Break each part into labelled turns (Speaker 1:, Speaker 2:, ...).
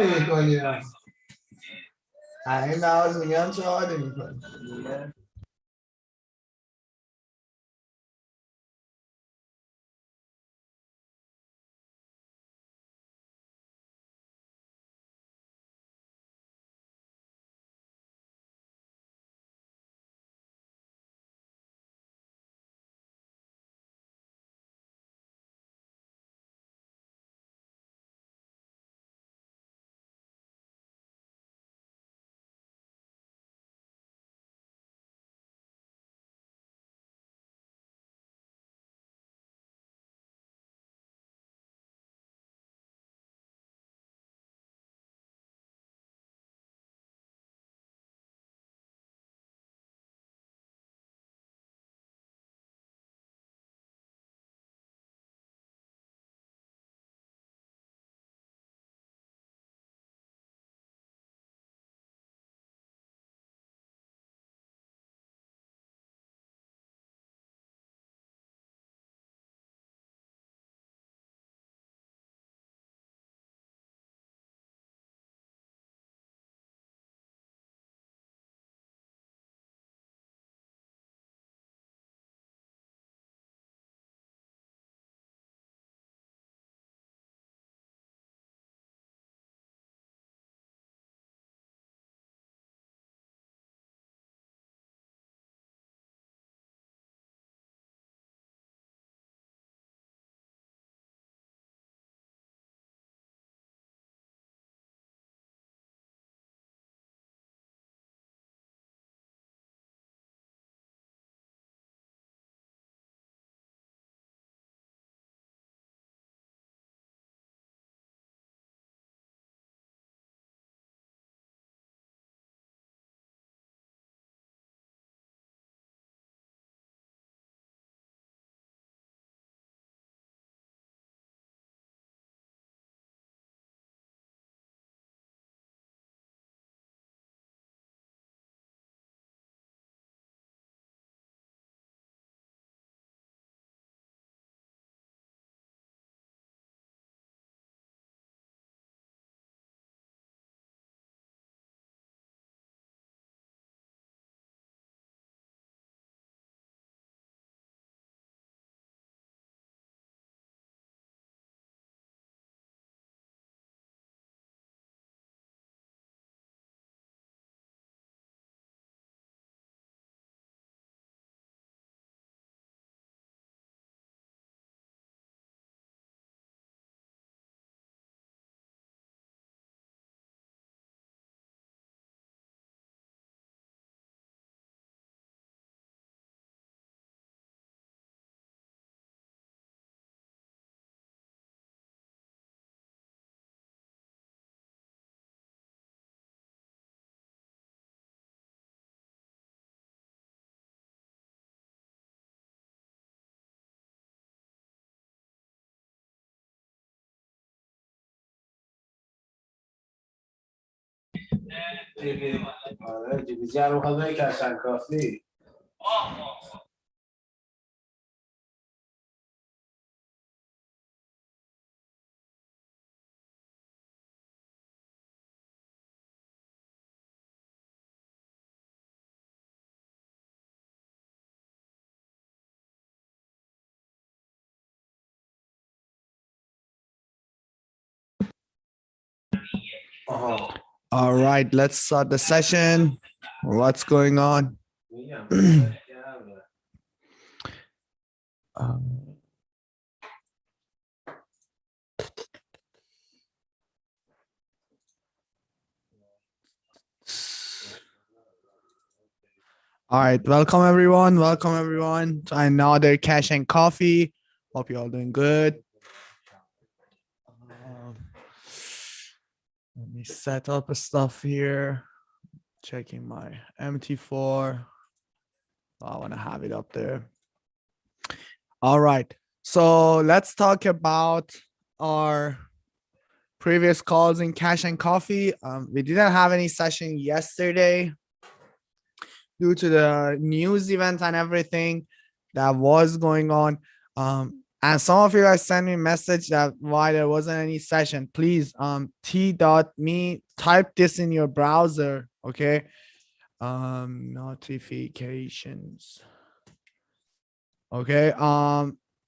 Speaker 1: نمی‌کنی این نواز میگم چه حالی می‌کنی آره جی جارو خدای کشان کافی
Speaker 2: All right, let's start the session. What's going on? All right, welcome everyone. Welcome everyone to another Cash and Coffee. Hope you all doing good. Let me set up stuff here. Checking my MT4. I want to have it up there. All right, so let's talk about our previous calls in Cash and Coffee. We didn't have any session yesterday due to the news event and everything that was going on. And some of you guys sent me a message that why there wasn't any session. Please, t.me, type this in your browser, okay? Notifications. Okay.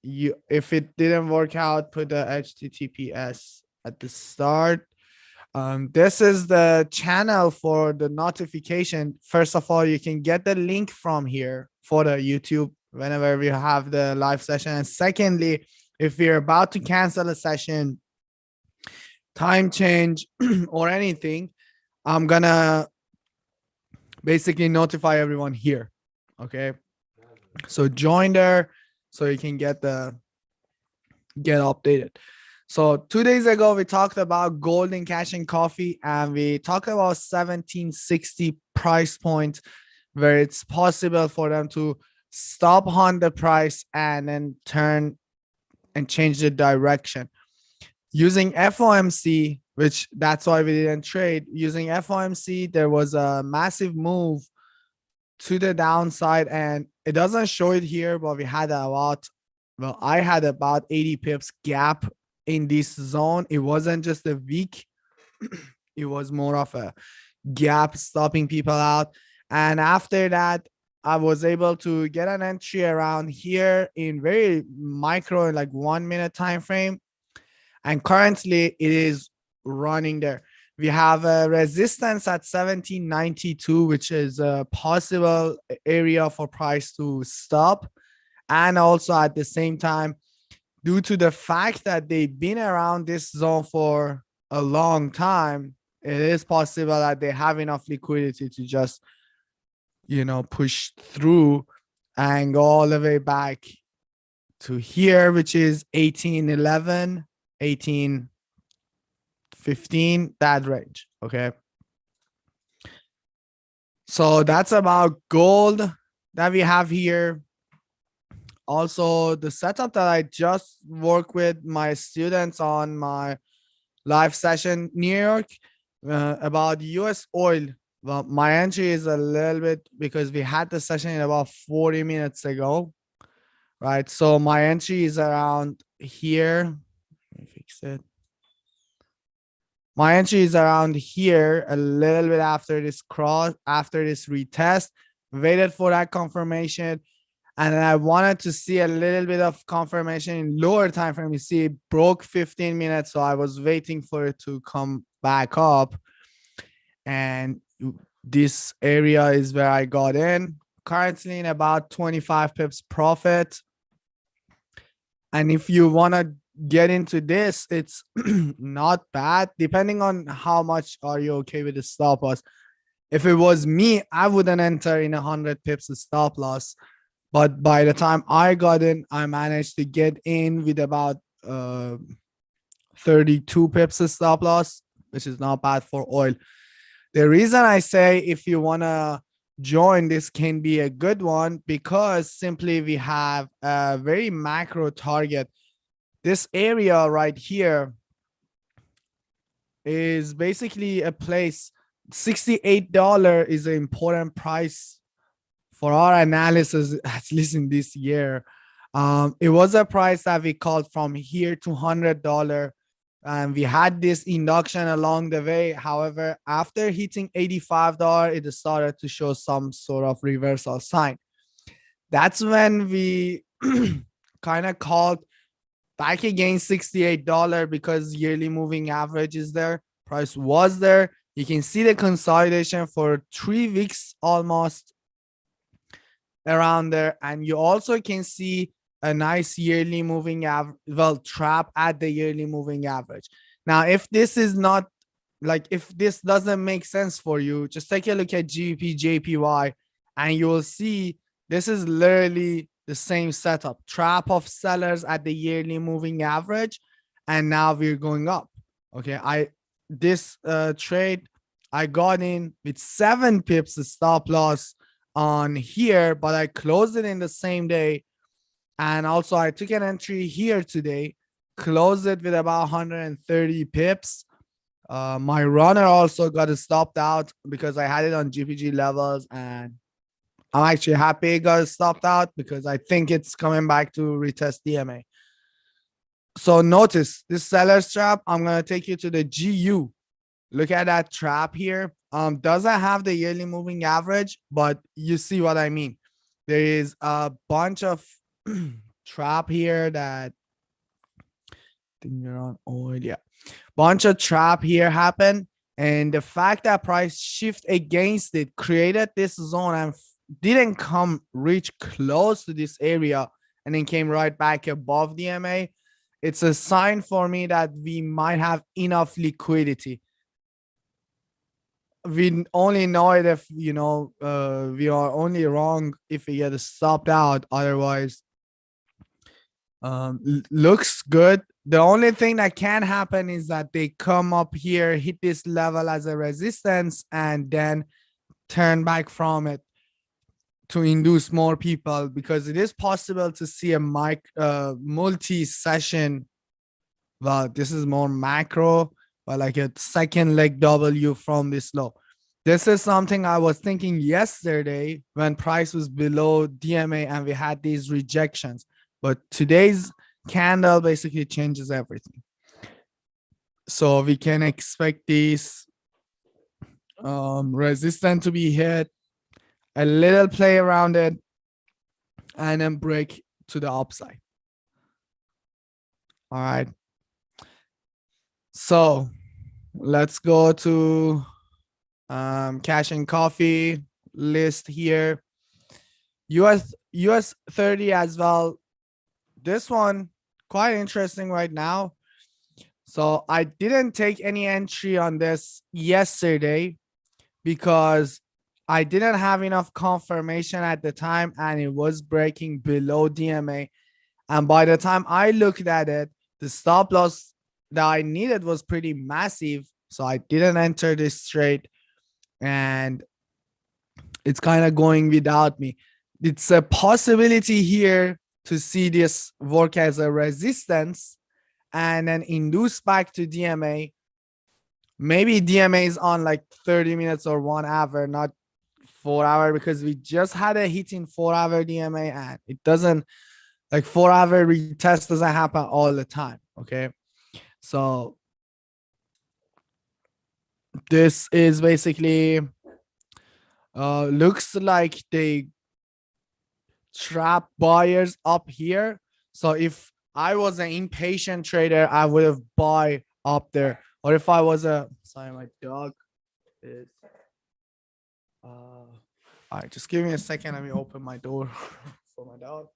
Speaker 2: You, if it didn't work out, put the HTTPS at the start. This is the channel for the notification. First of all, you can get the link from here for the YouTube whenever we have the live session. And secondly, if you're about to cancel a session, time change, or anything, I'm gonna basically notify everyone here. Okay. So join there so you can get updated. So 2 days ago, we talked about gold and cash and coffee, and we talked about 1760 price point where it's possible for them to stop on the price and then turn and change the direction. Using FOMC, which that's why we didn't trade. Using FOMC, there was a massive move to the downside, and it doesn't show it here, but we had I had about 80 pips gap in this zone. It wasn't just a week, it was more of a gap stopping people out. And after that, I was able to get an entry around here in very micro, like 1 minute time frame. And currently it is running there. We have a resistance at 1792, which is a possible area for price to stop. And also at the same time, due to the fact that they've been around this zone for a long time, it is possible that they have enough liquidity to just, push through and go all the way back to here, which is 1811, 1815, that range. Okay. So that's about gold that we have here. Also, the setup that I just work with my students on my live session, New York, about US oil. Well, my entry is a little bit because we had the session in about 40 minutes ago, right? So my entry is around here. Let me fix it. My entry is around here, a little bit after this cross, after this retest, waited for that confirmation. And then I wanted to see a little bit of confirmation in lower time frame. You see, it broke 15 minutes. So I was waiting for it to come back up. And this area is where I got in. Currently in about 25 pips profit. And if you want to get into this, it's not bad, depending on how much are you okay with the stop loss. If it was me, I wouldn't enter in 100 pips of stop loss. But by the time I got in, I managed to get in with about 32 pips of stop loss, which is not bad for oil. The reason I say if you want to join, this can be a good one because simply we have a very macro target. This area right here is basically a place. $68 is an important price for our analysis, at least in this year. It was a price that we called from here to $100. And we had this induction along the way. However, after hitting $85, it started to show some sort of reversal sign. That's when we kind of called back against $68 because yearly moving average is there. Price was there. You can see the consolidation for 3 weeks almost around there. And you also can see a nice yearly moving average, trap at the yearly moving average. Now, if this is not like, if this doesn't make sense for you, just take a look at GBP, JPY, and you will see this is literally the same setup. Trap of sellers at the yearly moving average. And now we're going up. Okay. This trade, I got in with 7 pips of stop loss on here, but I closed it in the same day. And also I took an entry here today, closed it with about 130 pips. My runner also got stopped out because I had it on GPG levels, and I'm actually happy it got stopped out because I think it's coming back to retest DMA. So notice this seller's trap. I'm gonna take you to the GU. Look at that trap here. Doesn't have the yearly moving average, but you see what I mean. There is a bunch of trap here that I think you're on oil. Yeah, bunch of trap here happen, and the fact that price shift against it created this zone and didn't come reach close to this area and then came right back above the MA. It's a sign for me that we might have enough liquidity. We only know it if we are only wrong if we get stopped out. Otherwise, looks good. The only thing that can happen is that they come up here, hit this level as a resistance, and then turn back from it to induce more people, because it is possible to see a multi-session. Well, this is more macro, but like a second leg W from this low. This is something I was thinking yesterday when price was below DMA and we had these rejections. But today's candle basically changes everything. So we can expect this resistance to be hit, a little play around it, and then break to the upside. All right. So let's go to cash and coffee list here. US30 as well. This one quite interesting right now. So I didn't take any entry on this yesterday because I didn't have enough confirmation at the time and it was breaking below DMA. And by the time I looked at it, the stop loss that I needed was pretty massive. So I didn't enter this trade and it's kind of going without me. It's a possibility here to see this work as a resistance and then induce back to DMA. Maybe DMA is on like 30 minutes or 1 hour, not 4 hour, because we just had a hit in 4 hour DMA and it doesn't, like 4 hour retest doesn't happen all the time. Okay. So this is basically looks like they trap buyers up here. So if I was an impatient trader, I would have buy up there. Or if I was sorry, my dog is all right, just give me a second. Let me open my door for my dog.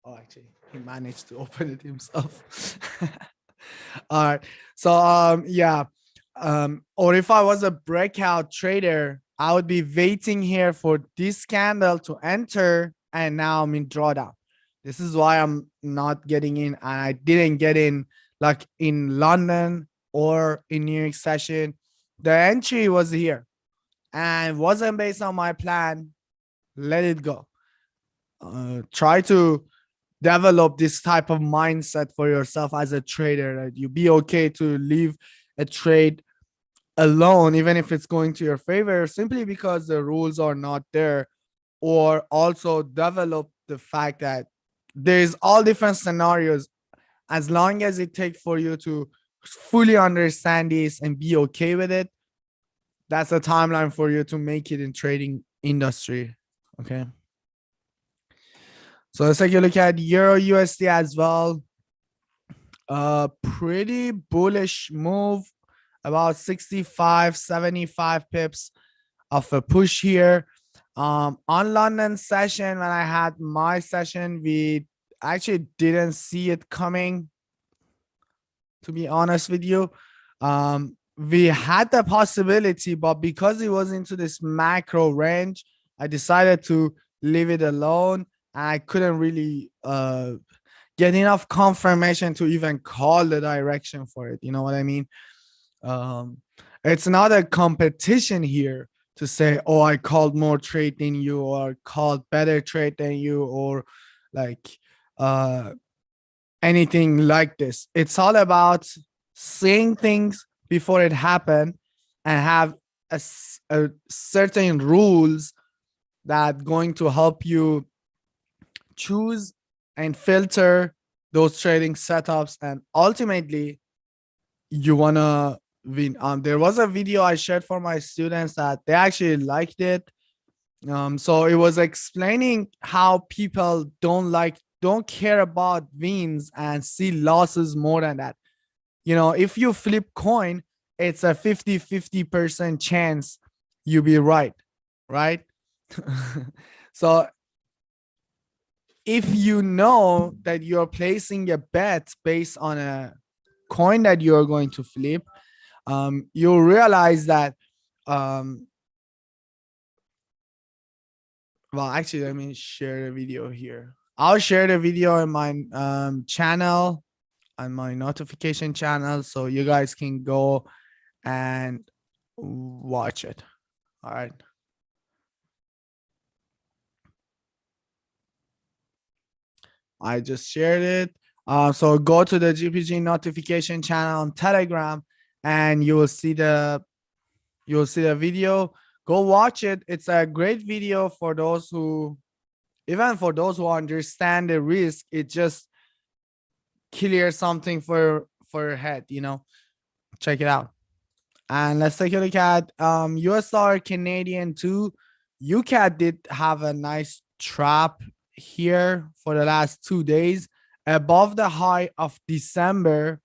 Speaker 2: Oh, actually, he managed to open it himself. All right. So yeah. Or if I was a breakout trader, I would be waiting here for this candle to enter, and now I'm in drawdown. This is why I'm not getting in, and I didn't get in like in London or in New York session. The entry was here and wasn't based on my plan. Let it go. Try to develop this type of mindset for yourself as a trader, that you be okay to leave a trade alone, even if it's going to your favor, simply because the rules are not there. Or also develop the fact that there's all different scenarios. As long as it takes for you to fully understand this and be okay with it, that's a timeline for you to make it in trading industry. Okay. So let's take a look at Euro USD as well. Pretty bullish move, about 65, 75 pips of a push here. On London session, when I had my session, we actually didn't see it coming, to be honest with you. We had the possibility, but because it was into this macro range, I decided to leave it alone. I couldn't really get enough confirmation to even call the direction for it. You know what I mean? It's not a competition here to say, oh, I called more trade than you, or called better trade than you, or like anything like this. It's all about seeing things before it happen and have a certain rules that going to help you choose and filter those trading setups, and ultimately you wanna win. There was a video I shared for my students that they actually liked it. So it was explaining how people don't care about wins and see losses more than that. If you flip coin, it's a 50% chance you be right? So if you know that you're placing a bet based on a coin that you're going to flip, you'll realize that well, actually, let me share the video here. I'll share the video in my channel, on my notification channel, so you guys can go and watch it. All right. I just shared it. So go to the GPG notification channel on Telegram, and you will see the video. Go watch it. It's a great video for those who, even for those who understand the risk. It just clears something for your head. Check it out. And let's take a look at US dollar Canadian too. UCAD did have a nice trap here for the last 2 days above the high of December.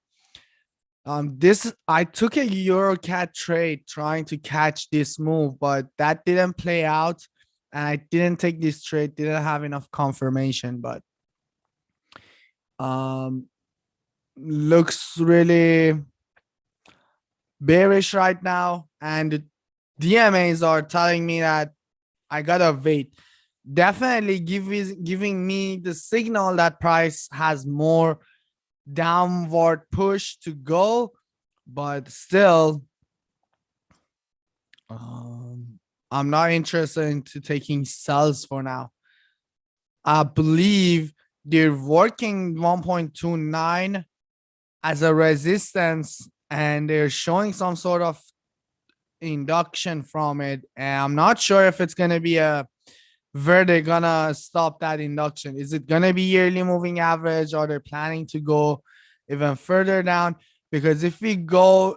Speaker 2: This I took a EuroCAD trade trying to catch this move, but that didn't play out, and I didn't take this trade. Didn't have enough confirmation, but looks really bearish right now, and DMAs are telling me that I gotta wait. Definitely giving me the signal that price has more downward push to go, but still I'm not interested into taking sells for now. I believe they're working 1.29 as a resistance, and they're showing some sort of induction from it, and I'm not sure if it's gonna be where they're gonna stop that induction. Is it gonna be yearly moving average, or they're planning to go even further down? Because if we go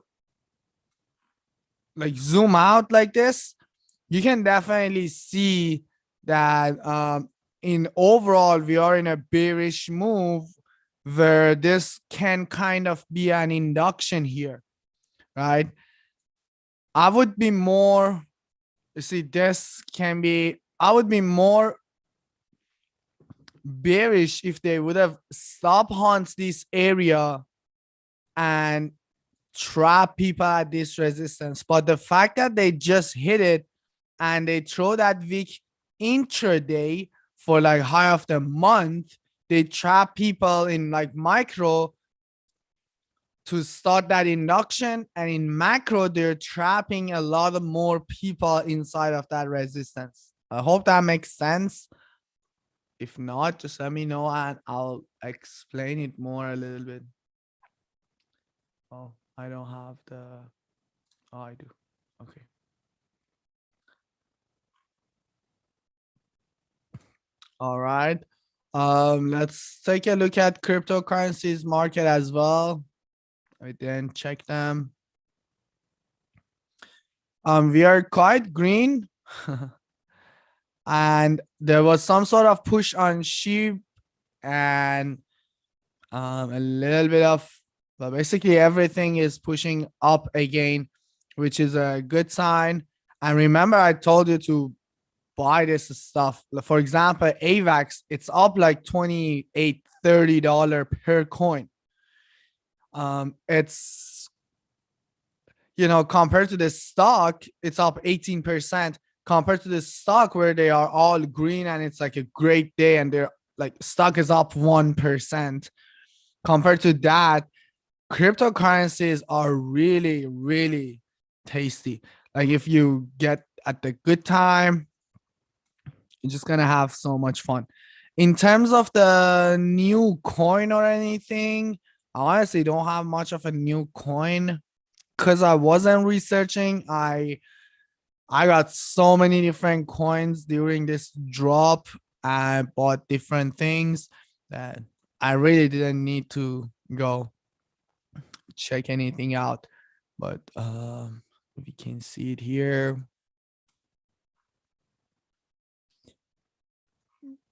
Speaker 2: like zoom out like this, you can definitely see that in overall we are in a bearish move, where this can kind of be an induction here, right? I would be more, you see, this can be, I would be more bearish if they would have stop hunts this area and trap people at this resistance. But the fact that they just hit it and they throw that weak intraday for like high of the month, they trap people in like micro to start that induction, and in macro they're trapping a lot of more people inside of that resistance. I hope that makes sense. If not, just let me know and I'll explain it more a little bit. Oh, I don't have the, oh, I do. Okay. All right. Let's take a look at cryptocurrencies market as well. I didn't check them. We are quite green. And there was some sort of push on sheep, and a little bit of, but basically everything is pushing up again, which is a good sign. And remember, I told you to buy this stuff. For example, AVAX, it's up like $28-30 per coin. It's, compared to the stock, it's up 18%. Compared to the stock where they are all green and it's like a great day and they're like stock is up 1%. Compared to that, cryptocurrencies are really, really tasty. Like if you get at the good time, you're just gonna have so much fun. In terms of the new coin or anything, I honestly don't have much of a new coin because I wasn't researching. I got so many different coins during this drop. I bought different things that I really didn't need to go check anything out, but we can see it here.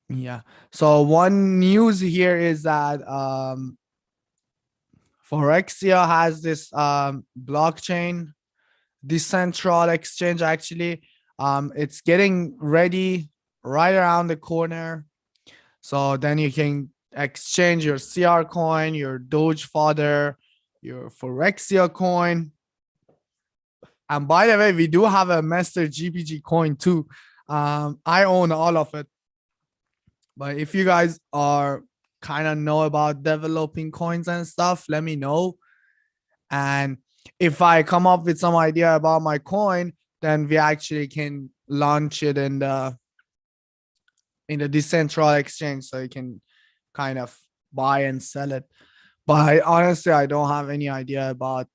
Speaker 2: Yeah. So one news here is that Forexia has this blockchain decentral exchange. Actually, it's getting ready right around the corner. So then you can exchange your CR coin, your Doge fodder, your Forexia coin. And by the way, we do have a Master GPG coin too. I own all of it. But if you guys are kind of know about developing coins and stuff, let me know. And if I come up with some idea about my coin, then we actually can launch it in the decentralized exchange, so you can kind of buy and sell it. But honestly, I don't have any idea about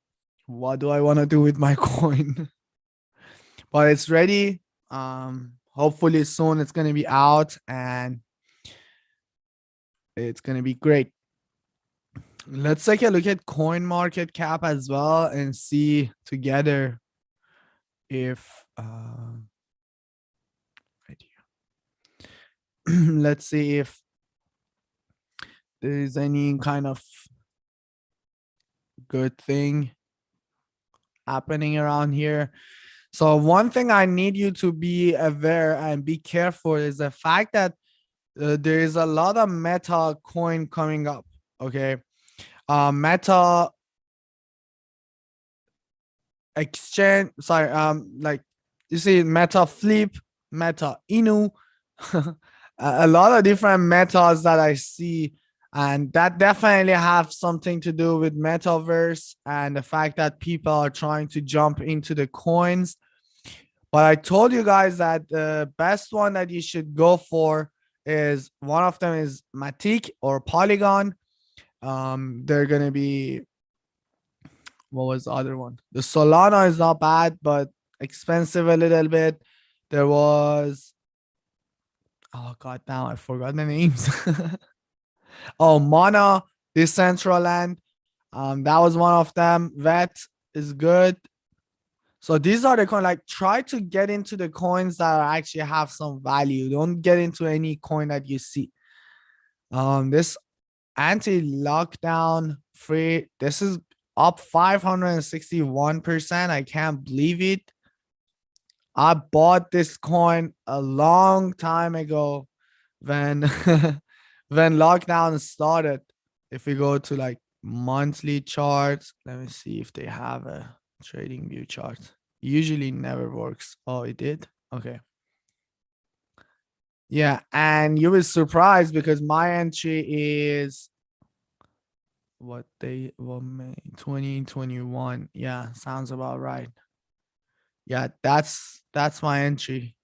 Speaker 2: what do I want to do with my coin. But it's ready. Hopefully soon it's going to be out and it's going to be great. Let's take a look at coin market cap as well and see together if right here. Let's see if there is any kind of good thing happening around here. So one thing I need you to be aware and be careful is the fact that there is a lot of meta coin coming up. Okay. Meta exchange, sorry, like you see Meta Flip, Meta Inu, a lot of different metas that I see, and that definitely have something to do with metaverse and the fact that people are trying to jump into the coins. But I told you guys that the best one that you should go for is one of them is Matic or Polygon. They're gonna be, what was the other one? The Solana is not bad, but expensive a little bit. There was, oh god, now I forgot the names. Oh, Mana, Decentraland. That was one of them. Vet is good. So these are the coins. Like, try to get into the coins that actually have some value. Don't get into any coin that you see. This anti-lockdown free. This is up 561%. I can't believe it. I bought this coin a long time ago when when lockdown started. If we go to like monthly charts, let me see if they have a trading view chart. Usually never works. Oh, it did. Okay. Yeah, and you will surprised because my entry is what they, well, May 2021. Yeah, sounds about right. Yeah, that's my entry.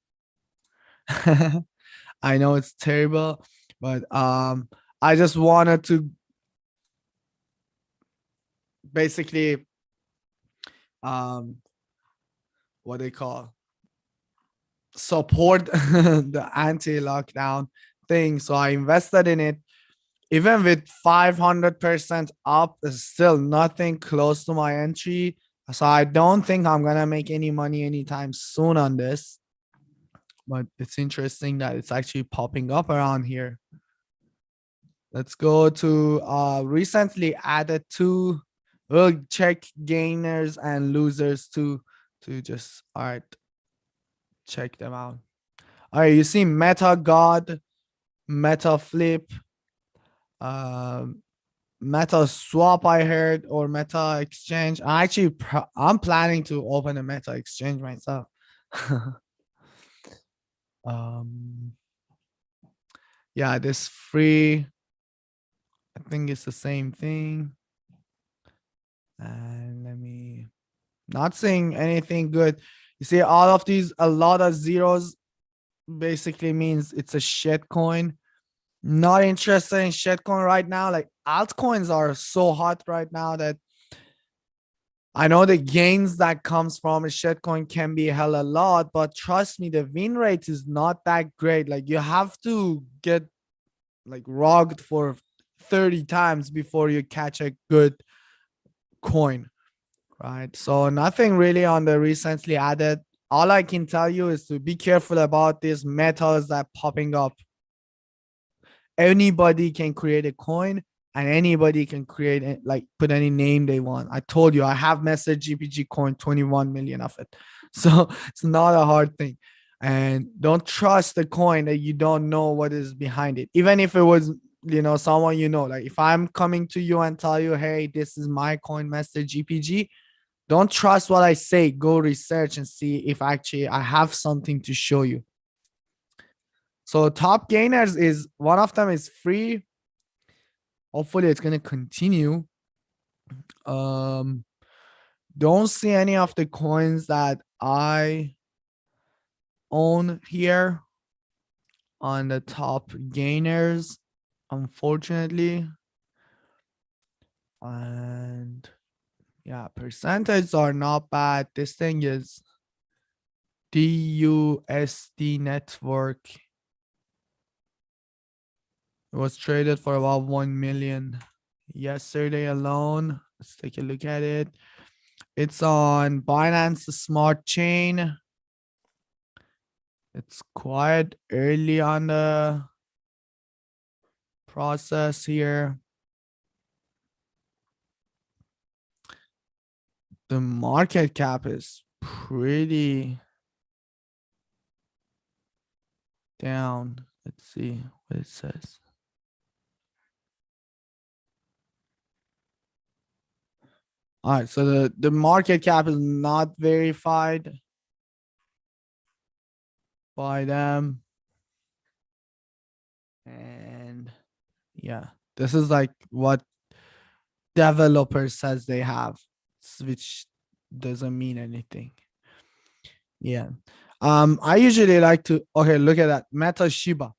Speaker 2: I know it's terrible, but I just wanted to basically what they call support the anti-lockdown thing. So I invested in it. Even with 500% up, is still nothing close to my entry. So I don't think I'm gonna make any money anytime soon on this. But it's interesting that it's actually popping up around here. Let's go to recently added to, we'll check gainers and losers to just, all right, check them out. All right, you see Meta God, Meta Flip, Meta Swap, I heard, or Meta Exchange. I'm planning to open a Meta Exchange myself. Yeah, this free, I think it's the same thing. And let me, not seeing anything good. You see all of these, a lot of zeros basically means it's a shit coin. Not interested in shitcoin right now. Like, altcoins are so hot right now that I know the gains that comes from a shitcoin can be hell a lot, but trust me, the win rate is not that great. Like, you have to get like rogged for 30 times before you catch a good coin, right? So nothing really on the recently added. All I can tell you is to be careful about these metals that popping up. Anybody can create a coin and anybody can create it, like put any name they want. I told you I have message GPG coin, 21 million of it. So it's not a hard thing. And don't trust the coin that you don't know what is behind it. Even if it was, someone, like if I'm coming to you and tell you, hey, this is my coin, message GPG, don't trust what I say. Go research and see if actually I have something to show you. So top gainers is one of them is free. Hopefully it's going to continue. Don't see any of the coins that I own here on the top gainers, unfortunately. And yeah, percentages are not bad. This thing is DUSD network. It was traded for about 1 million yesterday alone. Let's take a look at it. It's on Binance Smart Chain. It's quite early on the process here. The market cap is pretty down. Let's see what it says. All right, so the market cap is not verified by them. And yeah, this is like what developer says they have, which doesn't mean anything. Yeah. I usually like to, okay, look at that. Meta Shiba.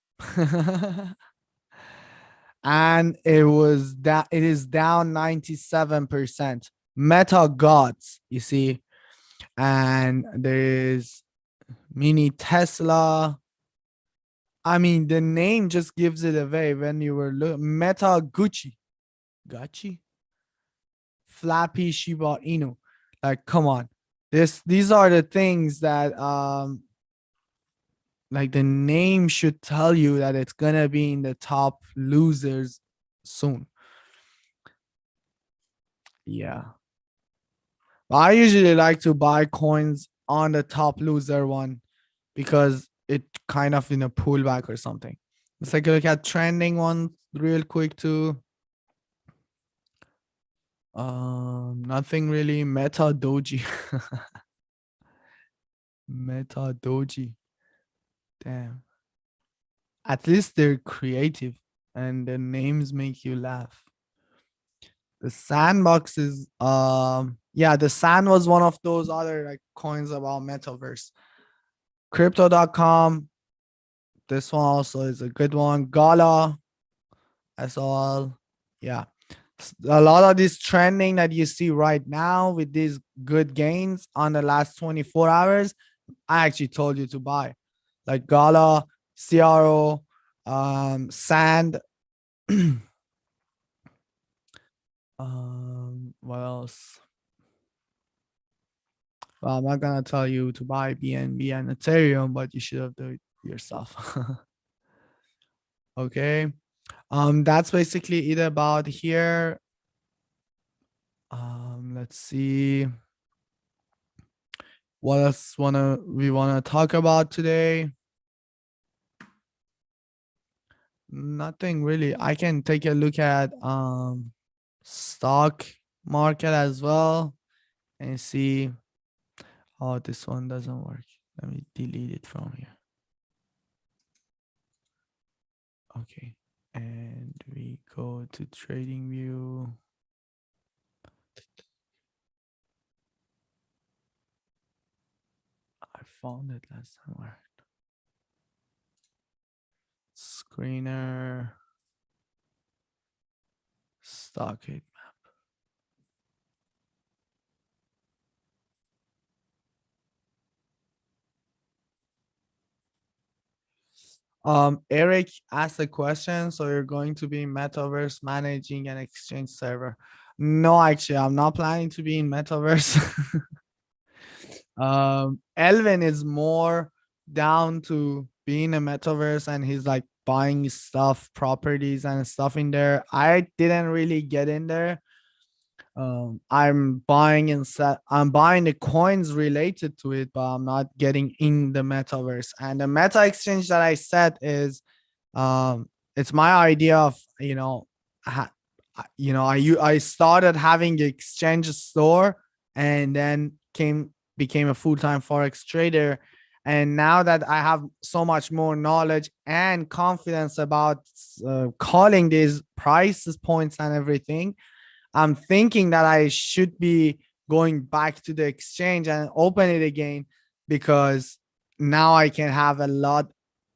Speaker 2: And it was that it is down 97%. Meta gods, you see. And there's mini Tesla. I mean, the name just gives it away when you were looking. Meta Gucci. Gucci? Flappy Shiba Inu. Like, come on. These are the things that like the name should tell you that it's gonna be in the top losers soon. Yeah. I usually like to buy coins on the top loser one because it kind of in a pullback or something. Let's take a look at trending one real quick too. Nothing really. Meta Doji. Meta Doji. Damn. At least they're creative and the names make you laugh. The sandbox is yeah, the sand was one of those other like coins about metaverse. Crypto.com. This one also is a good one. Gala as well. Yeah. A lot of this trending that you see right now with these good gains on the last 24 hours, I actually told you to buy. Like Gala, CRO, Sand. What else? Well, I'm not gonna tell you to buy BNB and Ethereum, but you should have done it yourself. Okay. That's basically it about here. Let's see. What else we wanna talk about today? Nothing really. I can take a look at stock market as well and see. Oh, this one doesn't work. Let me delete it from here. Okay. And we go to trading view. I found it last time. Where? Screener. Stock heat map. Eric asked a question. So you're going to be in Metaverse managing an exchange server? No, actually, I'm not planning to be in Metaverse. Elvin is more down to being a Metaverse, and he's like buying stuff, properties and stuff in there. I didn't really get in there. I'm buying I'm buying the coins related to it, but I'm not getting in the Metaverse. And the meta exchange that I said is it's my idea of, I started having an exchange store, and then became a full-time forex trader. And now that I have so much more knowledge and confidence about calling these prices points and everything, I'm thinking that I should be going back to the exchange and open it again, because now I can have a lot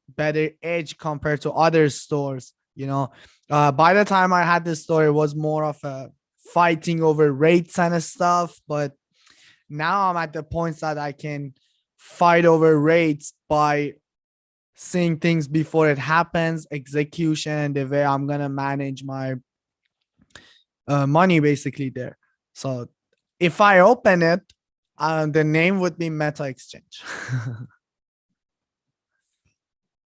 Speaker 2: better edge compared to other stores. By the time I had this store, it was more of a fighting over rates and stuff. But now I'm at the point that I can fight over rates by seeing things before it happens, execution, the way I'm gonna manage my money basically there. So if I open it, the name would be Meta Exchange.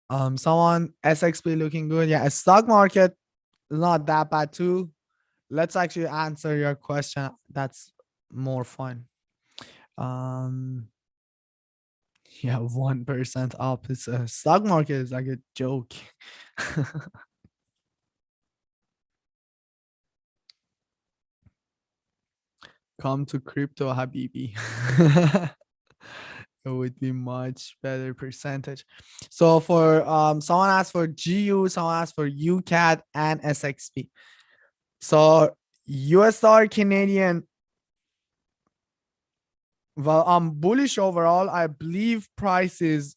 Speaker 2: Someone SXP looking good. Yeah, a stock market is not that bad too. Let's actually answer your question. That's more fun. Yeah, 1% up. It's a stock market is like a joke. Come to crypto, Habibi. It would be much better percentage. So for someone asked for GU, someone asked for UCAD and SXP. So US Canadian, well, I'm bullish overall. I believe price is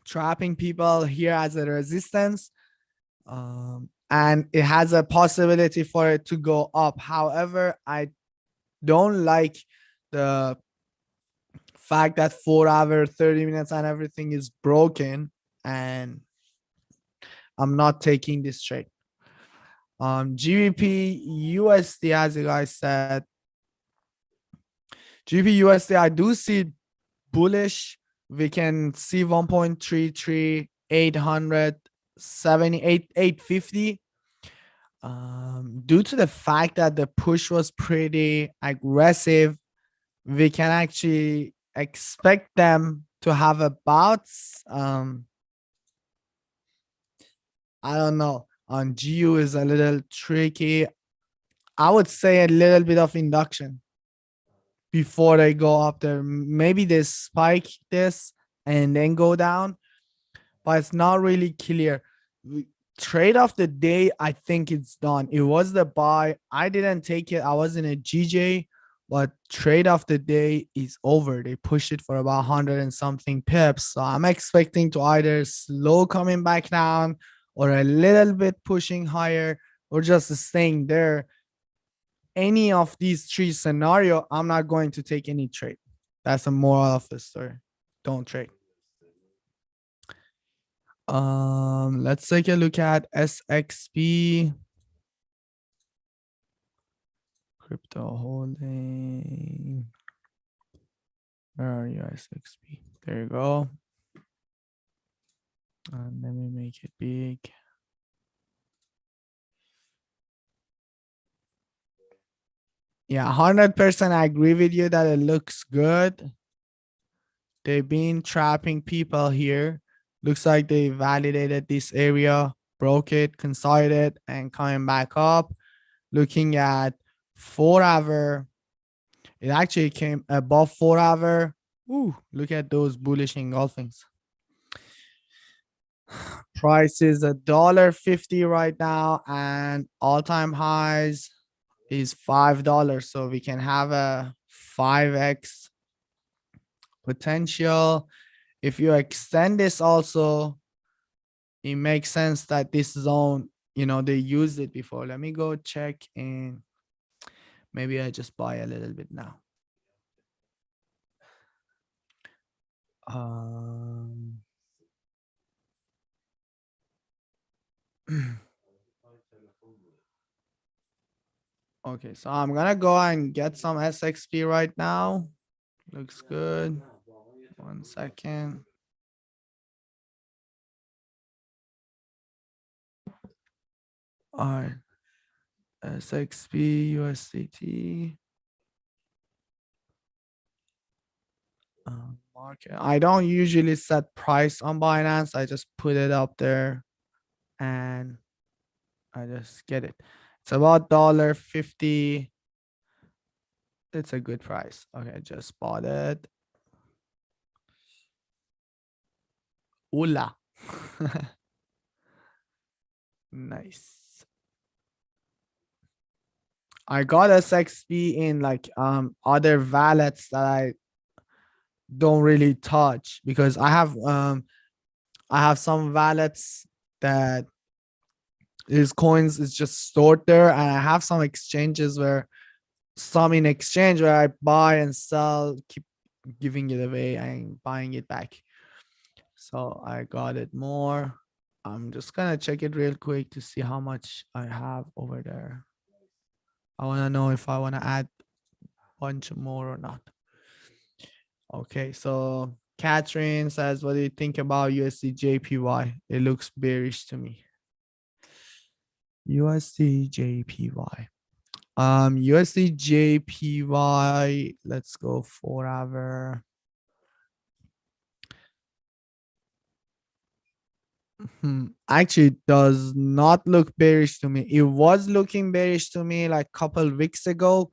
Speaker 2: trapping people here as a resistance. And it has a possibility for it to go up. However, I don't like the fact that 4 hour, 30 minutes and everything is broken, and I'm not taking this trade. GBP USD, as you guys said, GBP USD, I do see bullish. We can see 1.33, 800, 850. Due to the fact that the push was pretty aggressive, we can actually expect them to have about I don't know. On GU is a little tricky. I would say a little bit of induction before they go up there. Maybe they spike this and then go down, but it's not really clear. Trade of the day, I think it's done. It was the buy. I didn't take it. I was in a GJ, but trade of the day is over. They pushed it for about 100 and something pips. So I'm expecting to either slow coming back down, or a little bit pushing higher, or just staying there. Any of these three scenario, I'm not going to take any trade. That's the moral of the story. Don't trade. Let's take a look at SXP. Crypto holding. Where are you, SXP? There you go. And let me make it big. Yeah, 100% I agree with you that it looks good. They've been trapping people here. Looks like they validated this area, broke it, consolidated, and coming back up. Looking at 4 hour, it actually came above 4 hour. Ooh, look at those bullish engulfings. Price is $1.50 right now, and all-time highs is $5. So we can have a 5x potential. If you extend this also, it makes sense that this zone, they used it before. Let me go check, and maybe I just buy a little bit now. Okay, so I'm gonna go and get some SXP right now. Looks good. 1 second. All right. SXP USDT. Market. I don't usually set price on Binance. I just put it up there and I just get it. It's about $1.50. It's a good price. Okay, just bought it. Ula. Nice. I got SXP in like other wallets that I don't really touch because I have some wallets that is coins is just stored there, and I have some exchanges where some in exchange where I buy and sell, keep giving it away and buying it back. So I got it more. I'm just gonna check it real quick to see how much I have over there. I want to know if I want to add a bunch more or not. Okay, so Catherine says, what do you think about USD Jpy? It looks bearish to me. USD Jpy. USD Jpy, let's go 4 hour. Actually, it does not look bearish to me. It was looking bearish to me like a couple weeks ago.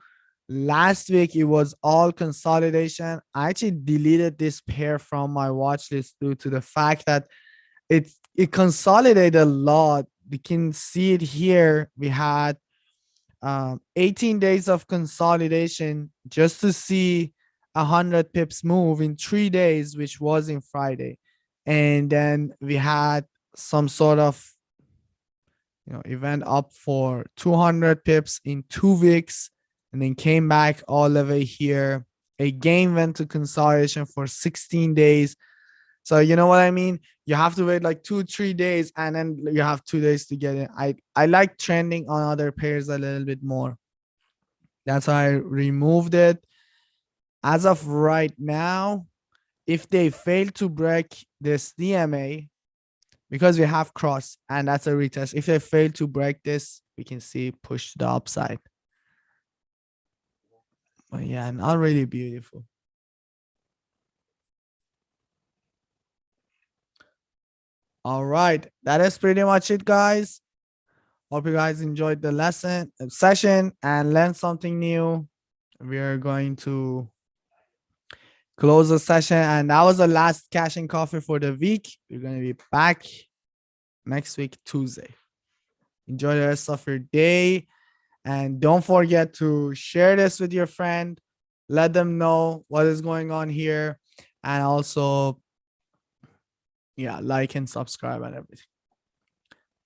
Speaker 2: Last week, it was all consolidation. I actually deleted this pair from my watch list due to the fact that it consolidated a lot. We can see it here. We had 18 days of consolidation just to see 100 pips move in 3 days, which was in Friday. And then we had some sort of event up for 200 pips in 2 weeks, and then came back all the way here. Again went to consolidation for 16 days. So you know what I mean? You have to wait like 2-3 days, and then you have 2 days to get it. I like trending on other pairs a little bit more. That's why I removed it. As of right now, if they fail to break this DMA, because we have cross and that's a retest, if they fail to break this, we can see push to the upside. But yeah, not really beautiful. All right, that is pretty much it, guys. Hope you guys enjoyed the session and learned something new. We are going to close the session, and that was the last cash and coffee for the week. We're going to be back next week, Tuesday. Enjoy the rest of your day, and don't forget to share this with your friend. Let them know what is going on here, and also, yeah, like and subscribe and everything.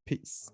Speaker 2: Peace.